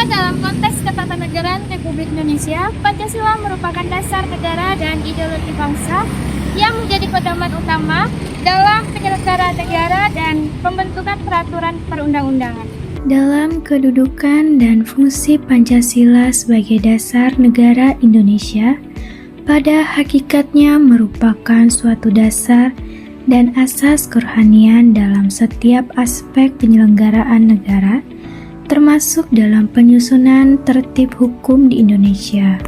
dalam konteks ketatanegaraan Republik Indonesia, Pancasila merupakan dasar negara dan ideologi bangsa yang menjadi pedoman utama dalam penyelenggaraan negara dan pembentukan peraturan perundang-undangan. Dalam kedudukan dan fungsi Pancasila sebagai dasar negara Indonesia, pada hakikatnya merupakan suatu dasar dan asas kerohanian dalam setiap aspek penyelenggaraan negara, termasuk dalam penyusunan tertib hukum di Indonesia.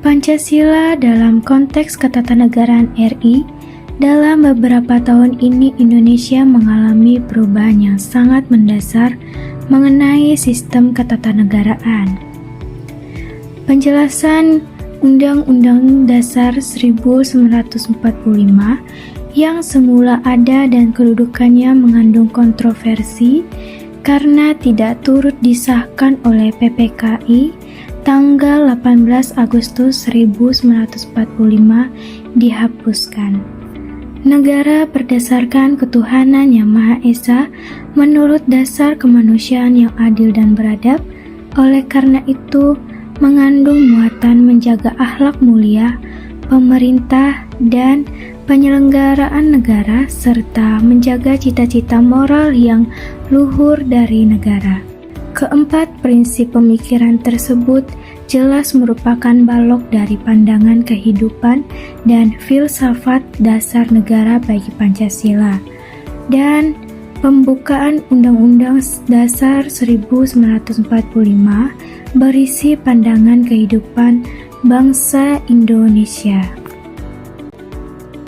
Pancasila dalam konteks ketatanegaraan RI, dalam beberapa tahun ini Indonesia mengalami perubahan yang sangat mendasar mengenai sistem ketatanegaraan. Penjelasan Undang-Undang Dasar 1945 yang semula ada dan kedudukannya mengandung kontroversi karena tidak turut disahkan oleh PPKI tanggal 18 Agustus 1945 dihapuskan. Negara berdasarkan ketuhanan yang Maha Esa menurut dasar kemanusiaan yang adil dan beradab, oleh karena itu mengandung muatan menjaga akhlak mulia, pemerintah dan penyelenggaraan negara serta menjaga cita-cita moral yang luhur dari negara. Keempat prinsip pemikiran tersebut jelas merupakan balok dari pandangan kehidupan dan filsafat dasar negara bagi Pancasila. Dan pembukaan Undang-Undang Dasar 1945 berisi pandangan kehidupan bangsa Indonesia.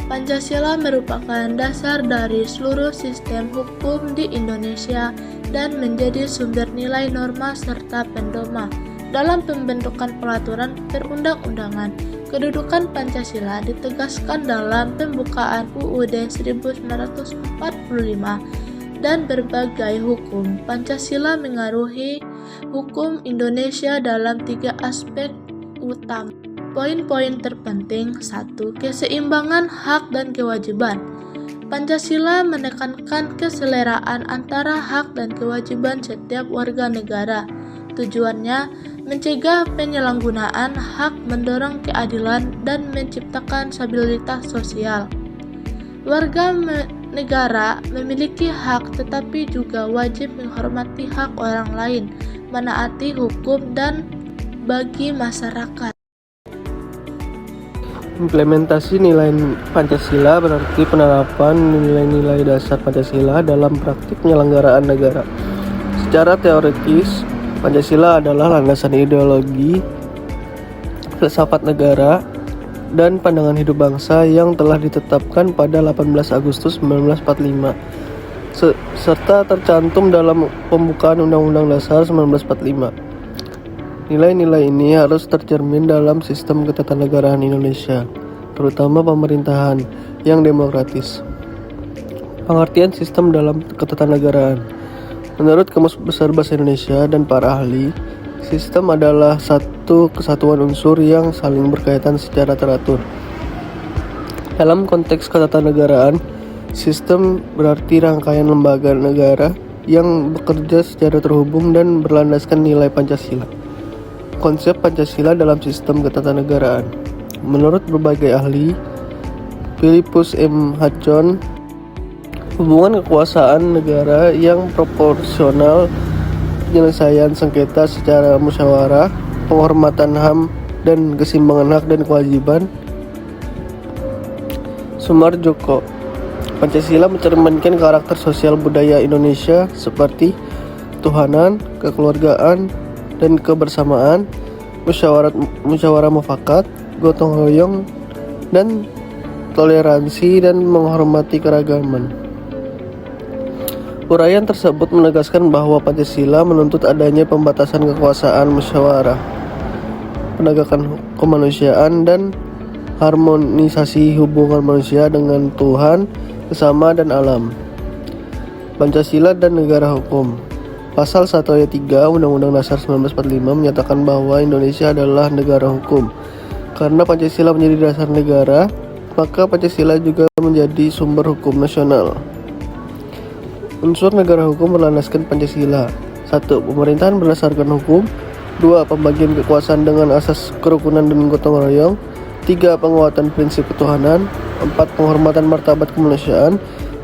Pancasila merupakan dasar dari seluruh sistem hukum di Indonesia dan menjadi sumber nilai norma serta pedoman dalam pembentukan peraturan perundang-undangan. Kedudukan Pancasila ditegaskan dalam pembukaan UUD 1945 dan berbagai hukum. Pancasila mengaruhi hukum Indonesia dalam 3 aspek utama. Poin-poin terpenting: 1. Keseimbangan hak dan kewajiban. Pancasila menekankan keseleraan antara hak dan kewajiban setiap warga negara. Tujuannya mencegah penyalahgunaan hak, mendorong keadilan, dan menciptakan stabilitas sosial. Warga negara memiliki hak tetapi juga wajib menghormati hak orang lain, menaati hukum, dan bagi masyarakat. Implementasi nilai Pancasila berarti penerapan nilai-nilai dasar Pancasila dalam praktik penyelenggaraan negara. Secara teoritis, Pancasila adalah landasan ideologi, filsafat negara, dan pandangan hidup bangsa yang telah ditetapkan pada 18 Agustus 1945, serta tercantum dalam pembukaan Undang-Undang Dasar 1945. Nilai-nilai ini harus tercermin dalam sistem ketatanegaraan Indonesia, terutama pemerintahan yang demokratis. Pengertian sistem dalam ketatanegaraan. Menurut Kamus Besar Bahasa Indonesia dan para ahli, sistem adalah satu kesatuan unsur yang saling berkaitan secara teratur. Dalam konteks ketatanegaraan, sistem berarti rangkaian lembaga negara yang bekerja secara terhubung dan berlandaskan nilai Pancasila. Konsep Pancasila dalam sistem ketatanegaraan. Menurut berbagai ahli, Philippus M. Hudson, hubungan kekuasaan negara yang proporsional, penyelesaian sengketa secara musyawarah, penghormatan HAM, dan keseimbangan hak dan kewajiban. Sumarjoko, Pancasila mencerminkan karakter sosial budaya Indonesia seperti ketuhanan, kekeluargaan, dan kebersamaan, musyawarah mufakat, gotong royong, dan toleransi dan menghormati keragaman. Uraian tersebut menegaskan bahwa Pancasila menuntut adanya pembatasan kekuasaan musyawarah, penegakan kemanusiaan, dan harmonisasi hubungan manusia dengan Tuhan, sesama, dan alam. Pancasila dan negara hukum. Pasal 1 ayat 3 Undang-Undang Dasar 1945 menyatakan bahwa Indonesia adalah negara hukum. Karena Pancasila menjadi dasar negara, maka Pancasila juga menjadi sumber hukum nasional. Unsur negara hukum berlandaskan Pancasila. 1. Pemerintahan berdasarkan hukum. 2. Pembagian kekuasaan dengan asas kerukunan dan gotong royong. 3. Penguatan prinsip ketuhanan. 4. Penghormatan martabat kemanusiaan.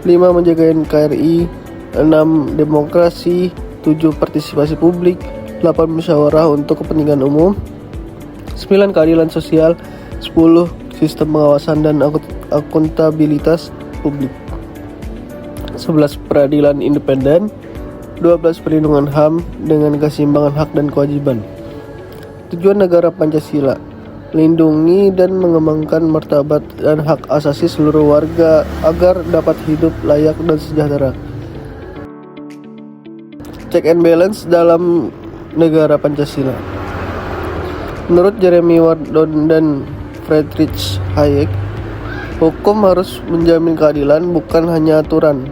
5. Menjaga NKRI. 6. Demokrasi. 7. Partisipasi publik. 8. Musyawarah untuk kepentingan umum. 9. Keadilan sosial. 10. Sistem pengawasan dan akuntabilitas publik. 11. Peradilan independen. 12. Perlindungan HAM dengan keseimbangan hak dan kewajiban. Tujuan negara Pancasila: melindungi dan mengembangkan martabat dan hak asasi seluruh warga agar dapat hidup layak dan sejahtera. Check and balance dalam negara Pancasila. Menurut Jeremy Wardon dan Friedrich Hayek, hukum harus menjamin keadilan, bukan hanya aturan.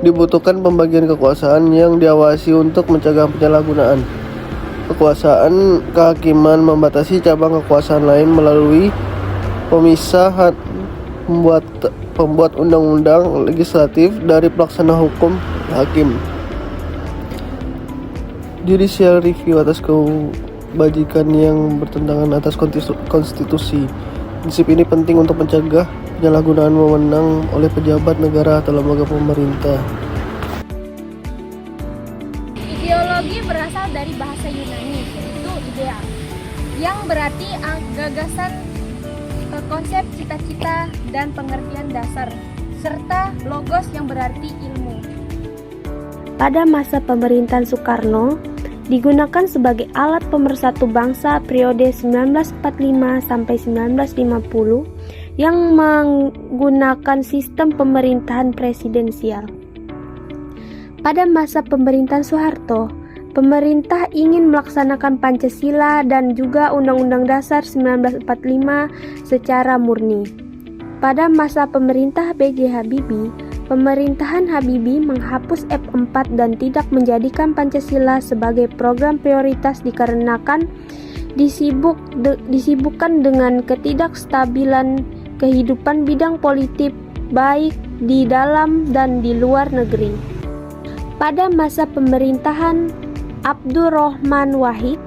Dibutuhkan pembagian kekuasaan yang diawasi untuk mencegah penyalahgunaan. Kekuasaan kehakiman membatasi cabang kekuasaan lain melalui pemisahan pembuat undang-undang legislatif dari pelaksana hukum hakim. Judicial review atas kebajikan yang bertentangan atas konstitusi. Prinsip ini penting untuk mencegah penyalahgunaan wewenang oleh pejabat negara atau lembaga pemerintah. Ideologi berasal dari bahasa Yunani, yaitu idea, yang berarti gagasan, konsep, cita-cita, dan pengertian dasar, serta logos yang berarti ilmu. Pada masa pemerintahan Soekarno, digunakan sebagai alat pemersatu bangsa periode 1945 sampai 1950 yang menggunakan sistem pemerintahan presidensial. Pada masa pemerintahan Soeharto, pemerintah ingin melaksanakan Pancasila dan juga Undang-Undang Dasar 1945 secara murni. Pada masa pemerintah B.J. Habibie, pemerintahan Habibie menghapus F4 dan tidak menjadikan Pancasila sebagai program prioritas dikarenakan disibukkan dengan ketidakstabilan kehidupan bidang politik baik di dalam dan di luar negeri. Pada masa pemerintahan Abdurrahman Wahid,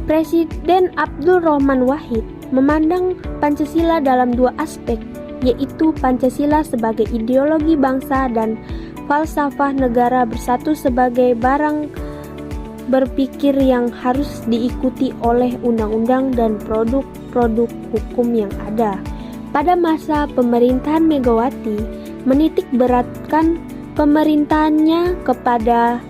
Presiden Abdurrahman Wahid memandang Pancasila dalam dua aspek, yaitu Pancasila sebagai ideologi bangsa dan falsafah negara bersatu sebagai barang berpikir yang harus diikuti oleh undang-undang dan produk-produk hukum yang ada. Pada masa pemerintahan Megawati, menitik beratkan pemerintahannya kepada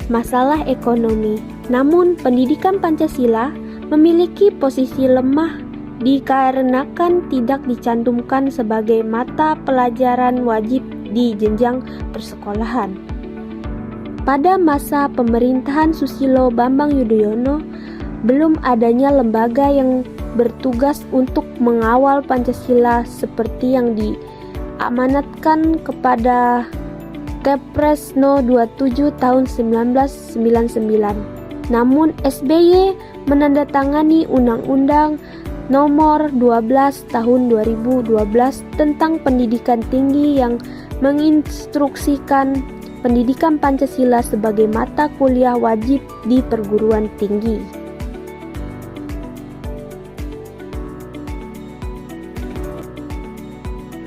masalah ekonomi. Namun, pendidikan Pancasila memiliki posisi lemah dikarenakan tidak dicantumkan sebagai mata pelajaran wajib di jenjang persekolahan. Pada masa pemerintahan Susilo Bambang Yudhoyono, belum adanya lembaga yang bertugas untuk mengawal Pancasila seperti yang diamanatkan kepada Kepres No. 27 tahun 1999. Namun SBY menandatangani Undang-Undang Nomor 12 Tahun 2012 tentang pendidikan tinggi yang menginstruksikan pendidikan Pancasila sebagai mata kuliah wajib di perguruan tinggi.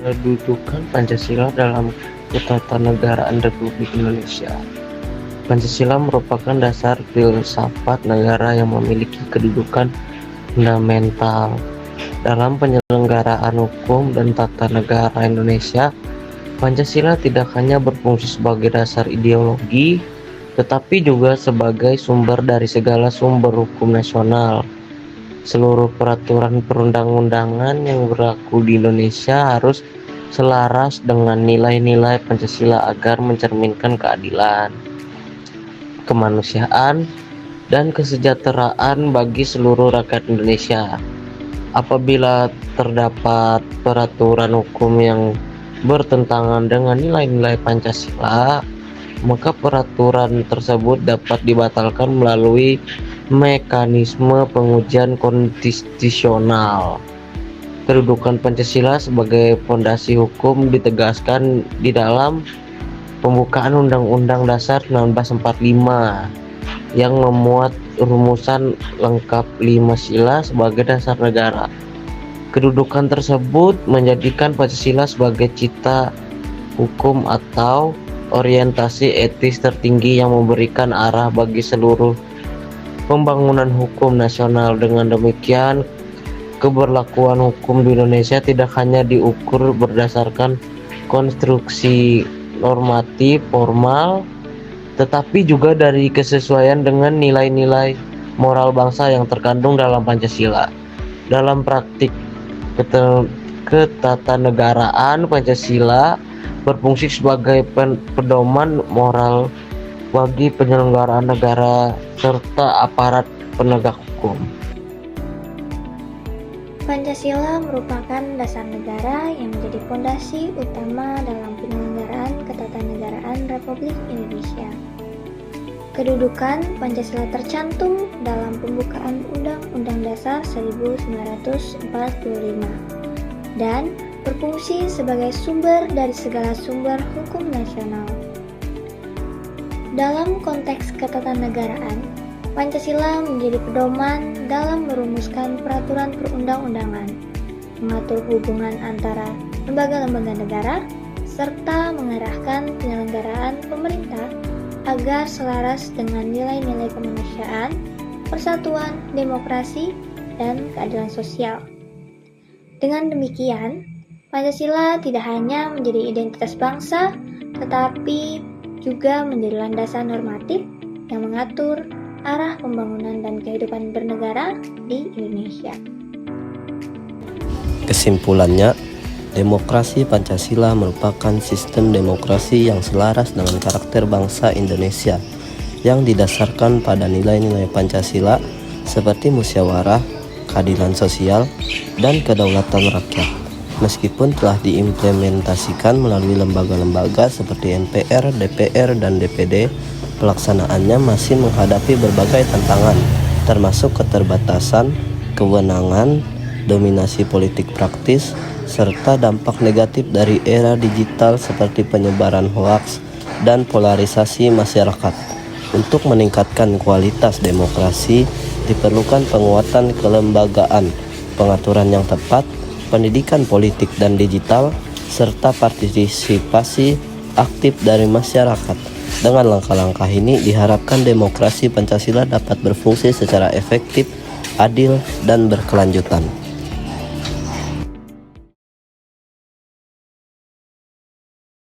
Kedudukan Pancasila dalam Ketatanegaraan Republik Indonesia. Pancasila merupakan dasar filsafat negara yang memiliki kedudukan fundamental dalam penyelenggaraan hukum dan tata negara Indonesia. Pancasila tidak hanya berfungsi sebagai dasar ideologi, tetapi juga sebagai sumber dari segala sumber hukum nasional. Seluruh peraturan perundang-undangan yang berlaku di Indonesia harus selaras dengan nilai-nilai Pancasila agar mencerminkan keadilan, kemanusiaan, dan kesejahteraan bagi seluruh rakyat Indonesia. Apabila terdapat peraturan hukum yang bertentangan dengan nilai-nilai Pancasila, maka peraturan tersebut dapat dibatalkan melalui mekanisme pengujian konstitusional. Kedudukan Pancasila sebagai fondasi hukum ditegaskan di dalam pembukaan Undang-Undang Dasar 1945 yang memuat rumusan lengkap 5 sila sebagai dasar negara. Kedudukan tersebut menjadikan Pancasila sebagai cita hukum atau orientasi etis tertinggi yang memberikan arah bagi seluruh pembangunan hukum nasional. Dengan demikian, keberlakuan hukum di Indonesia tidak hanya diukur berdasarkan konstruksi normatif formal, tetapi juga dari kesesuaian dengan nilai-nilai moral bangsa yang terkandung dalam Pancasila. Dalam praktik ketatanegaraan, Pancasila berfungsi sebagai pedoman moral bagi penyelenggaraan negara serta aparat penegak hukum. Pancasila merupakan dasar negara yang menjadi fondasi utama dalam penyelenggaraan ketatanegaraan Republik Indonesia. Kedudukan Pancasila tercantum dalam pembukaan Undang-Undang Dasar 1945 dan berfungsi sebagai sumber dari segala sumber hukum nasional. Dalam konteks ketatanegaraan, Pancasila menjadi pedoman dalam merumuskan peraturan perundang-undangan, mengatur hubungan antara lembaga-lembaga negara, serta mengarahkan penyelenggaraan pemerintah agar selaras dengan nilai-nilai kemanusiaan, persatuan, demokrasi, dan keadilan sosial. Dengan demikian, Pancasila tidak hanya menjadi identitas bangsa, tetapi juga menjadi landasan normatif yang mengatur arah pembangunan dan kehidupan bernegara di Indonesia. Kesimpulannya, demokrasi Pancasila merupakan sistem demokrasi yang selaras dengan karakter bangsa Indonesia yang didasarkan pada nilai-nilai Pancasila seperti musyawarah, keadilan sosial, dan kedaulatan rakyat. Meskipun telah diimplementasikan melalui lembaga-lembaga seperti MPR, DPR, dan DPD, pelaksanaannya masih menghadapi berbagai tantangan, termasuk keterbatasan, kewenangan, dominasi politik praktis, serta dampak negatif dari era digital seperti penyebaran hoaks dan polarisasi masyarakat. Untuk meningkatkan kualitas demokrasi, diperlukan penguatan kelembagaan, pengaturan yang tepat, pendidikan politik dan digital, serta partisipasi aktif dari masyarakat. Dengan langkah-langkah ini diharapkan demokrasi Pancasila dapat berfungsi secara efektif, adil, dan berkelanjutan.